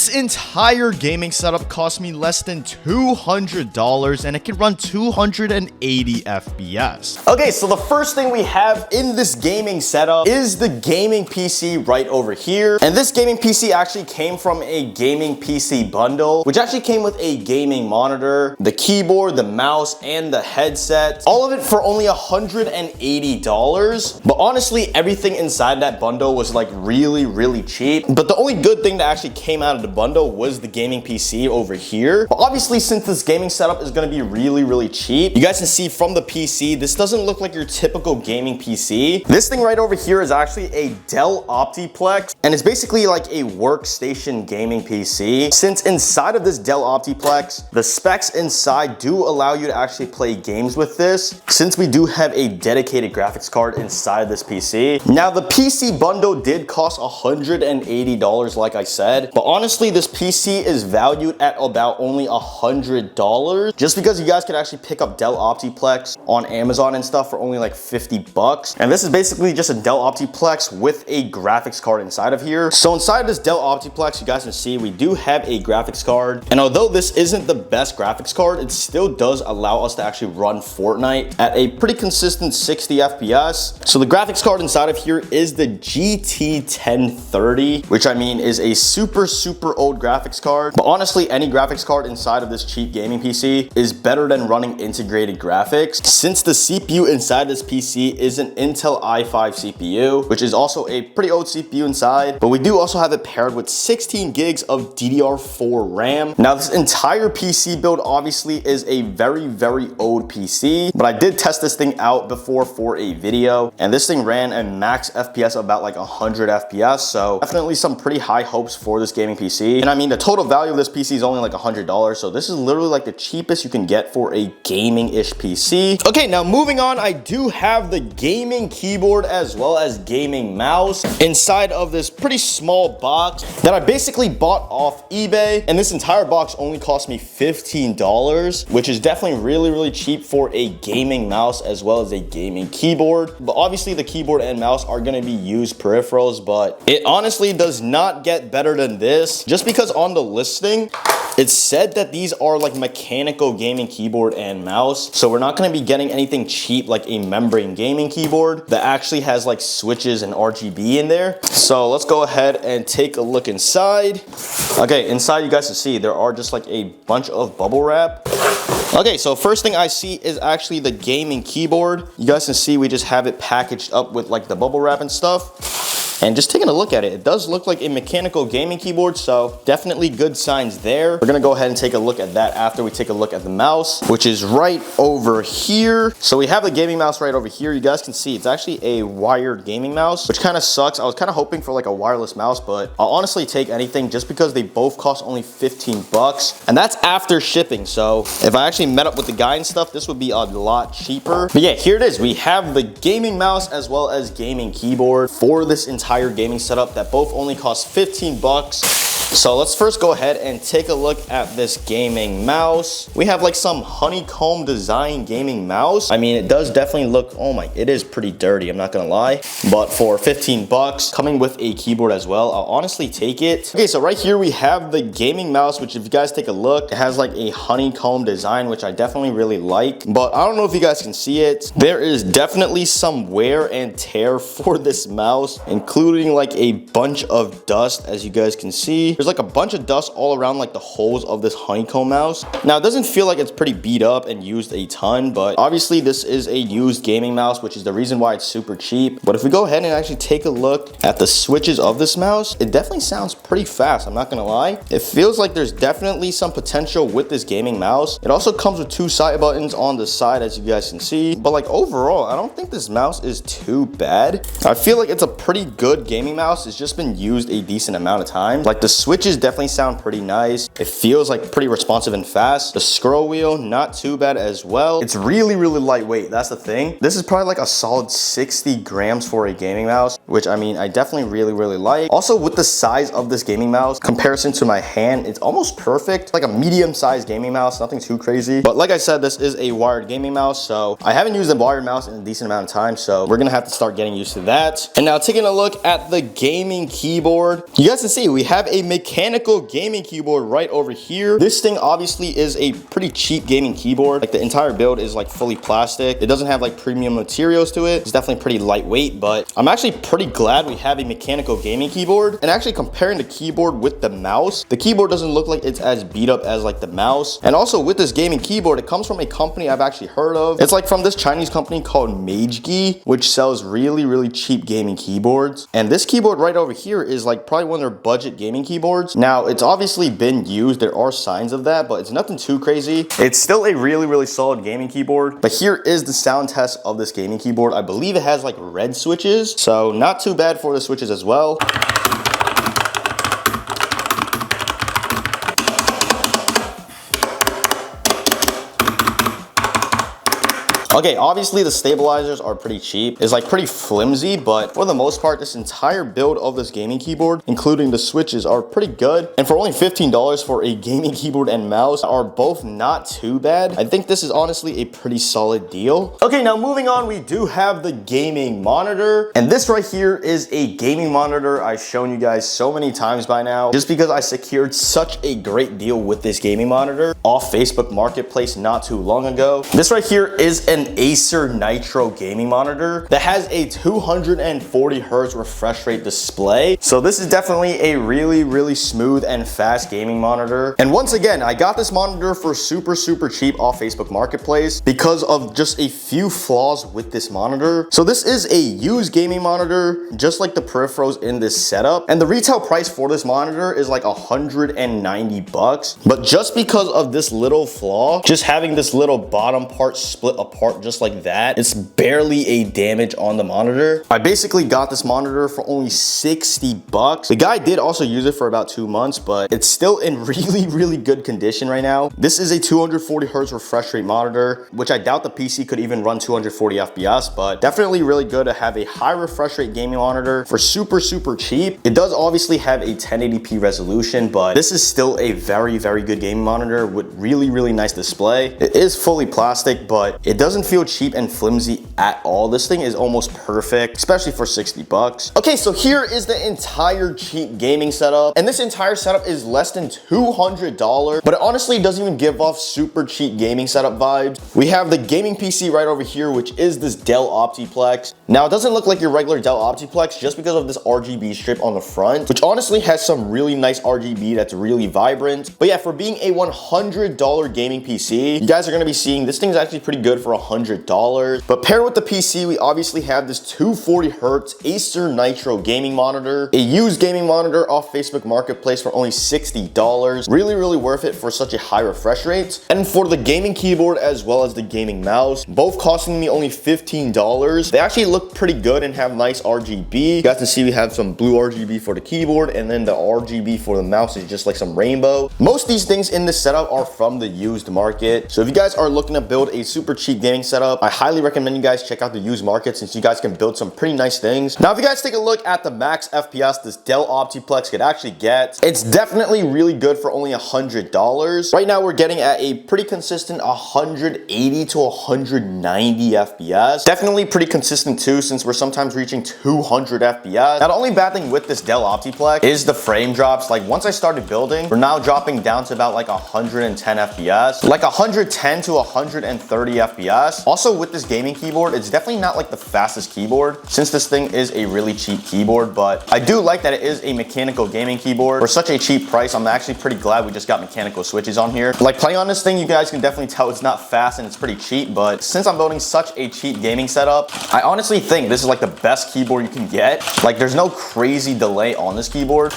This entire gaming setup cost me less than $200 and it can run 280 FPS. Okay, so the first thing we have in this gaming setup is the gaming PC right over here. And this gaming PC actually came from a gaming PC bundle, which actually came with a gaming monitor, the keyboard, the mouse, and the headset. All of it for only $180. But honestly, everything inside that bundle was like really cheap. But the only good thing that actually came out of the bundle was the gaming PC over here. But obviously, since this gaming setup is going to be really cheap, you guys can see from the PC, this doesn't look like your typical gaming PC. This thing right over here is actually a Dell Optiplex, and it's basically like a workstation gaming PC. Since inside of this Dell Optiplex, the specs inside do allow you to actually play games with this, since we do have a dedicated graphics card inside this PC. Now, the PC bundle did cost $180, like I said, but honestly, this PC is valued at about only $100, just because you guys could actually pick up Dell Optiplex on Amazon and stuff for only like $50. And this is basically just a Dell Optiplex with a graphics card inside of here. So inside of this Dell Optiplex, you guys can see we do have a graphics card. And although this isn't the best graphics card, it still does allow us to actually run Fortnite at a pretty consistent 60 FPS. So the graphics card inside of here is the GT 1030, which I mean is a super old graphics card. But honestly, any graphics card inside of this cheap gaming PC is better than running integrated graphics, since the CPU inside this PC is an Intel i5 CPU, which is also a pretty old CPU inside. But we do also have it paired with 16 gigs of DDR4 RAM. Now, this entire PC build obviously is a very old PC, but I did test this thing out before for a video, and this thing ran a max FPS of about like 100 FPS, so definitely some pretty high hopes for this gaming PC. And I mean, the total value of this PC is only like $100, so this is literally like the cheapest you can get for a gaming-ish PC. Okay, now moving on, I do have the gaming keyboard as well as gaming mouse inside of this pretty small box that I basically bought off eBay, and this entire box only cost me $15, which is definitely really cheap for a gaming mouse as well as a gaming keyboard. But obviously, the keyboard and mouse are going to be used peripherals, but it honestly does not get better than this, just because on the listing it said that these are like mechanical gaming keyboard and mouse. So we're not going to be getting anything cheap like a membrane gaming keyboard that actually has like switches and RGB in there. So let's go ahead and take a look inside. Okay, inside you guys can see there are just like a bunch of bubble wrap. Okay, so first thing I see is actually the gaming keyboard. You guys can see we just have it packaged up with like the bubble wrap and stuff. And just taking a look at it, it does look like a mechanical gaming keyboard, so definitely good signs there. We're gonna go ahead and take a look at that after we take a look at the mouse, which is right over here. So we have the gaming mouse right over here. You guys can see it's actually a wired gaming mouse, which kind of sucks. I was kind of hoping for like a wireless mouse, but I'll honestly take anything just because they both cost only $15, and that's after shipping. So if I actually met up with the guy and stuff, this would be a lot cheaper. But yeah, here it is. We have the gaming mouse as well as gaming keyboard for this entire gaming setup that both only cost $15. So let's first go ahead and take a look at this gaming mouse. We have like some honeycomb design gaming mouse. I mean, it does definitely look, oh my, it is pretty dirty, I'm not gonna lie. But for $15, coming with a keyboard as well, I'll honestly take it. Okay, so right here we have the gaming mouse, which if you guys take a look, it has like a honeycomb design, which I definitely really like. But I don't know if you guys can see it. There is definitely some wear and tear for this mouse, including like a bunch of dust, as you guys can see. There's like a bunch of dust all around like the holes of this honeycomb mouse. Now, it doesn't feel like it's pretty beat up and used a ton, but obviously this is a used gaming mouse, which is the reason why it's super cheap. But if we go ahead and actually take a look at the switches of this mouse, it definitely sounds pretty fast, I'm not gonna lie. It feels like there's definitely some potential with this gaming mouse. It also comes with 2 side buttons on the side, as you guys can see. But like overall, I don't think this mouse is too bad. I feel like it's a pretty good gaming mouse. It's just been used a decent amount of time. Like the switches definitely sound pretty nice. It feels like pretty responsive and fast. The scroll wheel, not too bad as well. It's really lightweight, that's the thing. This is probably like a solid 60 grams for a gaming mouse, which I mean, I definitely really like. Also, with the size of this gaming mouse, comparison to my hand, it's almost perfect. Like a medium-sized gaming mouse, nothing too crazy. But like I said, this is a wired gaming mouse, so I haven't used a wired mouse in a decent amount of time, so we're gonna have to start getting used to that. And now taking a look at the gaming keyboard, you guys can see we have a mechanical gaming keyboard right over here. This thing obviously is a pretty cheap gaming keyboard. Like the entire build is like fully plastic. It doesn't have like premium materials to it. It's definitely pretty lightweight, but I'm actually pretty glad we have a mechanical gaming keyboard. And actually comparing the keyboard with the mouse, the keyboard doesn't look like it's as beat up as like the mouse. And also with this gaming keyboard, it comes from a company I've actually heard of. It's like from this Chinese company called Meiji, which sells really cheap gaming keyboards. And this keyboard right over here is like probably one of their budget gaming keyboards. Now it's obviously been used. There are signs of that, but it's nothing too crazy. It's still a really solid gaming keyboard. But here is the sound test of this gaming keyboard. I believe it has like red switches, so not too bad for the switches as well. Okay, obviously the stabilizers are pretty cheap. It's like pretty flimsy, but for the most part, this entire build of this gaming keyboard, including the switches, are pretty good. And for only $15 for a gaming keyboard and mouse are both not too bad. I think this is honestly a pretty solid deal. Okay, now moving on, we do have the gaming monitor. And this right here is a gaming monitor I've shown you guys so many times by now, just because I secured such a great deal with this gaming monitor off Facebook Marketplace not too long ago. This right here is an Acer Nitro gaming monitor that has a 240 Hz refresh rate display. So this is definitely a really smooth and fast gaming monitor. And once again, I got this monitor for super cheap off Facebook Marketplace because of just a few flaws with this monitor. So this is a used gaming monitor, just like the peripherals in this setup. And the retail price for this monitor is like $190. But just because of this little flaw, just having this little bottom part split apart just like that, it's barely a damage on the monitor. I basically got this monitor for only $60. The guy did also use it for about 2 months, but it's still in really good condition right now. This is a 240 Hz refresh rate monitor, which I doubt the PC could even run 240 FPS, but definitely really good to have a high refresh rate gaming monitor for super cheap. It does obviously have a 1080p resolution, but this is still a very good gaming monitor with really nice display. It is fully plastic, but it doesn't feel cheap and flimsy at all. This thing is almost perfect, especially for $60. Okay, so here is the entire cheap gaming setup, and this entire setup is less than $200, but it honestly doesn't even give off super cheap gaming setup vibes. We have the gaming PC right over here, which is this Dell Optiplex. Now, it doesn't look like your regular Dell Optiplex just because of this RGB strip on the front, which honestly has some really nice RGB that's really vibrant. But yeah, for being a $100 gaming PC, you guys are gonna be seeing this thing's actually pretty good for $100. But paired with the PC, we obviously have this 240 Hz Acer Nitro gaming monitor, a used gaming monitor off Facebook Marketplace for only $60. Really worth it for such a high refresh rate. And for the gaming keyboard as well as the gaming mouse, both costing me only $15. They actually look pretty good and have nice RGB. You guys can see we have some blue RGB for the keyboard, and then the RGB for the mouse is just like some rainbow. Most of these things in this setup are from the used market. So if you guys are looking to build a super cheap gaming setup, I highly recommend you guys check out the used market, since you guys can build some pretty nice things. Now, if you guys take a look at the max FPS this Dell Optiplex could actually get, it's definitely really good for only $100. Right now, we're getting at a pretty consistent 180 to 190 FPS. Definitely pretty consistent too, since we're sometimes reaching 200 FPS. Now, the only bad thing with this Dell Optiplex is the frame drops. Like once I started building, we're now dropping down to about like 110 FPS, like 110 to 130 FPS. Also with this gaming keyboard, it's definitely not like the fastest keyboard, since this thing is a really cheap keyboard, but I do like that it is a mechanical gaming keyboard. For such a cheap price, I'm actually pretty glad we just got mechanical switches on here. Like playing on this thing, you guys can definitely tell it's not fast and it's pretty cheap, but since I'm building such a cheap gaming setup, I honestly think this is like the best keyboard you can get. Like there's no crazy delay on this keyboard.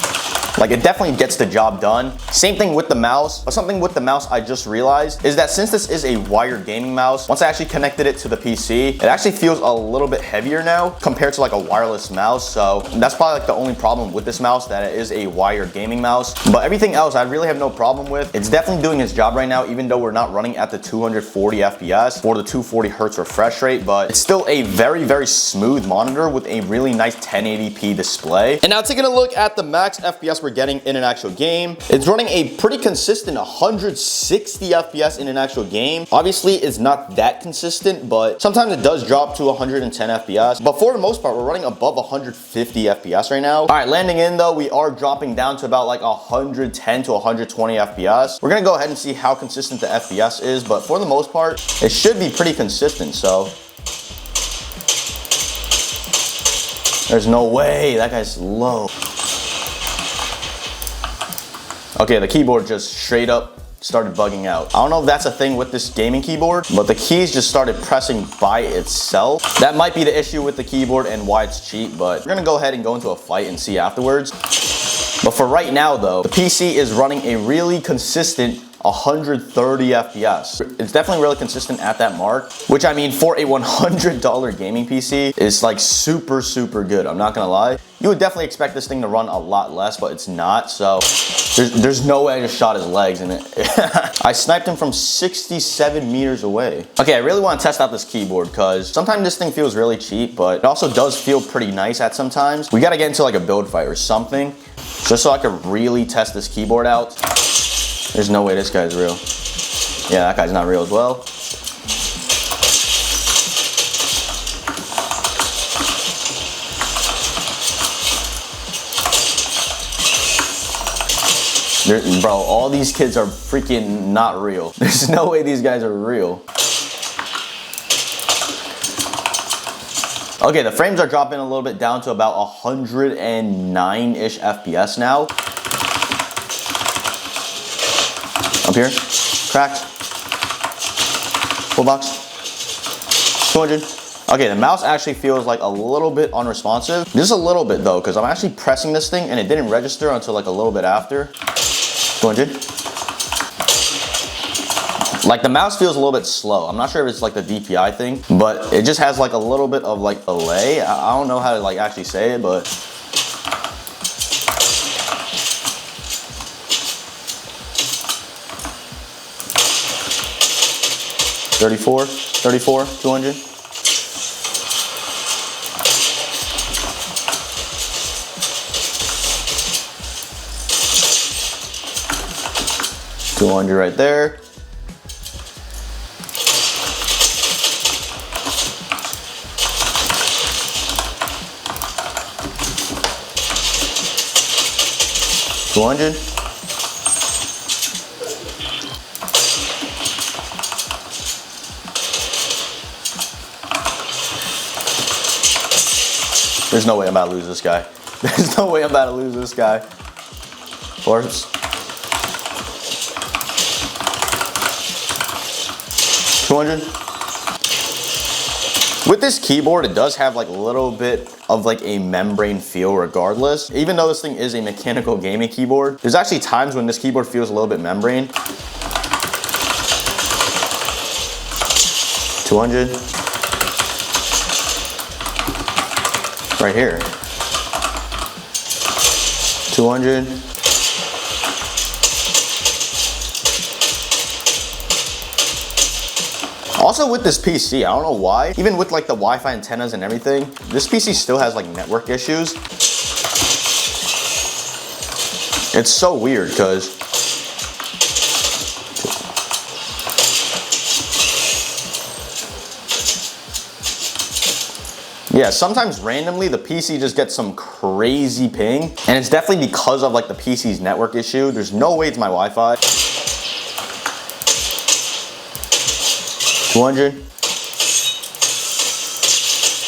Like it definitely gets the job done. Same thing with the mouse. But something with the mouse I just realized is that since this is a wired gaming mouse, once I actually connected it to the PC, it actually feels a little bit heavier now compared to like a wireless mouse. So that's probably like the only problem with this mouse, that it is a wired gaming mouse. But everything else I really have no problem with. It's definitely doing its job right now, even though we're not running at the 240 FPS or the 240 Hz refresh rate, but it's still a very smooth monitor with a really nice 1080p display. And now taking a look at the max FPS we're we're getting in an actual game. It's running a pretty consistent 160 FPS in an actual game. Obviously, it's not that consistent, but sometimes it does drop to 110 FPS. But for the most part, we're running above 150 FPS right now. All right, landing in though, we are dropping down to about like 110 to 120 FPS. We're gonna go ahead and see how consistent the FPS is, but for the most part, it should be pretty consistent, so. There's no way, that guy's low. Okay, the keyboard just straight up started bugging out. I don't know if that's a thing with this gaming keyboard, but the keys just started pressing by itself. That might be the issue with the keyboard and why it's cheap, but we're gonna go ahead and go into a fight and see afterwards. But for right now though, the PC is running a really consistent 130 FPS. It's definitely really consistent at that mark, which I mean for a $100 gaming PC is like super, super good. I'm not gonna lie. You would definitely expect this thing to run a lot less, but it's not. So there's no way I just shot his legs in it. I sniped him from 67 meters away. Okay, I really want to test out this keyboard because sometimes this thing feels really cheap, but it also does feel pretty nice at sometimes. We gotta get into like a build fight or something just so I could really test this keyboard out. There's no way this guy's real. Yeah, that guy's not real as well. Bro, all these kids are freaking not real. There's no way these guys are real. Okay, the frames are dropping a little bit down to about 109-ish FPS now. Up here, cracked, full box, 200. Okay, the mouse actually feels like a little bit unresponsive. Just a little bit though, because I'm actually pressing this thing and it didn't register until like a little bit after. 200. Like the mouse feels a little bit slow. I'm not sure if it's like the DPI thing, but it just has like a little bit of like delay. I don't know how to like actually say it, but. $34, $34, 200. $200 right there. $200. There's no way I'm about to lose this guy. There's no way I'm about to lose this guy. Force. $200. With this keyboard, it does have like a little bit of like a membrane feel regardless. Even though this thing is a mechanical gaming keyboard, there's actually times when this keyboard feels a little bit membrane. 200. Right here. 200. Also with this PC, I don't know why, even with like the Wi-Fi antennas and everything, this PC still has like network issues. It's so weird because yeah, sometimes randomly the PC just gets some crazy ping, and it's definitely because of like the PC's network issue. There's no way it's my Wi-Fi. 200.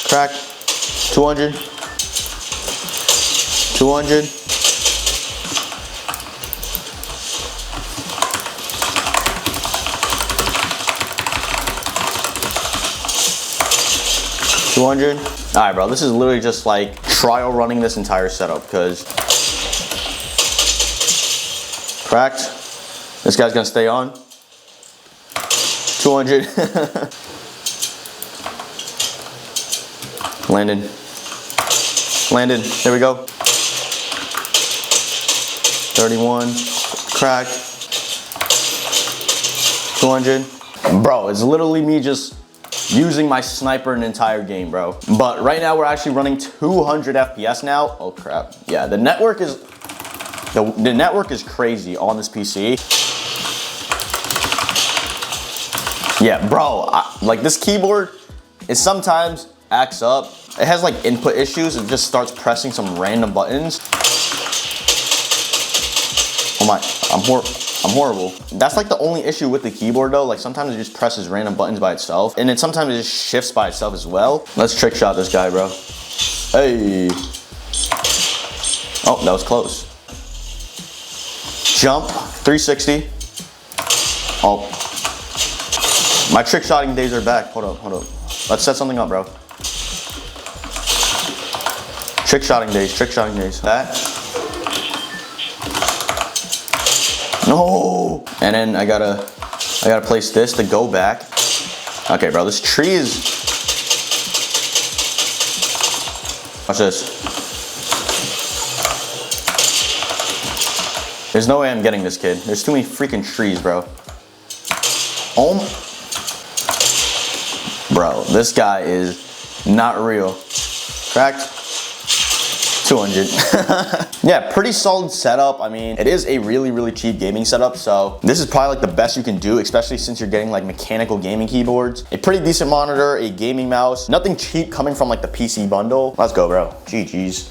Crack. 200. 200. $200. All right, bro, this is literally just like trial running this entire setup because cracked. This guy's gonna stay on. 200. Landed. Landed. There we go. 31. Crack. 200. Bro, it's literally me just using my sniper an entire game, bro. But right now we're actually running 200 FPS now. Oh crap. Yeah, the network is The network is crazy on this PC. Yeah, bro, like this keyboard, it sometimes acts up. It has like input issues. It just starts pressing some random buttons. Oh my, I'm horrible. That's like the only issue with the keyboard though. Like sometimes it just presses random buttons by itself. And then sometimes it just shifts by itself as well. Let's trick shot this guy, bro. Hey. Oh, that was close. Jump, 360. Oh. My trick shotting days are back. Hold up. Let's set something up, bro. Trick shotting days. That. No. And then I gotta place this to go back. Okay, bro, this tree is. Watch this. There's no way I'm getting this kid. There's too many freaking trees, bro. Oh my. Bro, this guy is not real. Cracked. 200. Yeah, pretty solid setup. I mean, it is a really cheap gaming setup, so this is probably like the best you can do, especially since you're getting like mechanical gaming keyboards. A pretty decent monitor, a gaming mouse. Nothing cheap coming from like the PC bundle. Let's go, bro. GG's.